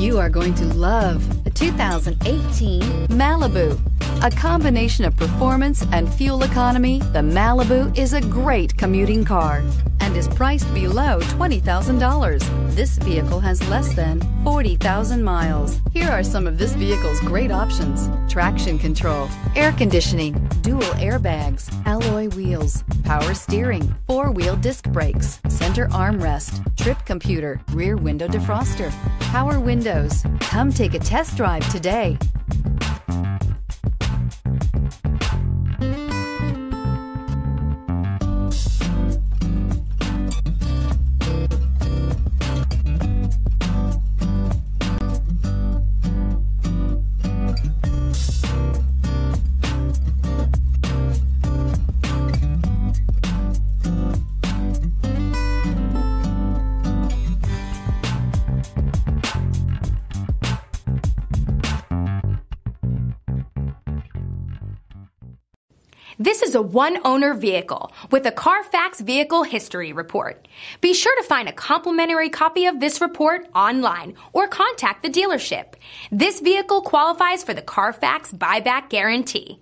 You are going to love the 2018 Malibu. A combination of performance and fuel economy, the Malibu is a great commuting car and is priced below $20,000. This vehicle has less than 40,000 miles. Here are some of this vehicle's great options: traction control, air conditioning, dual airbags, alloy wheels, power steering, four-wheel disc brakes, center armrest, trip computer, rear window defroster, power windows. Come take a test drive today. This is a one-owner vehicle with a Carfax Vehicle History Report. Be sure to find a complimentary copy of this report online or contact the dealership. This vehicle qualifies for the Carfax Buyback Guarantee.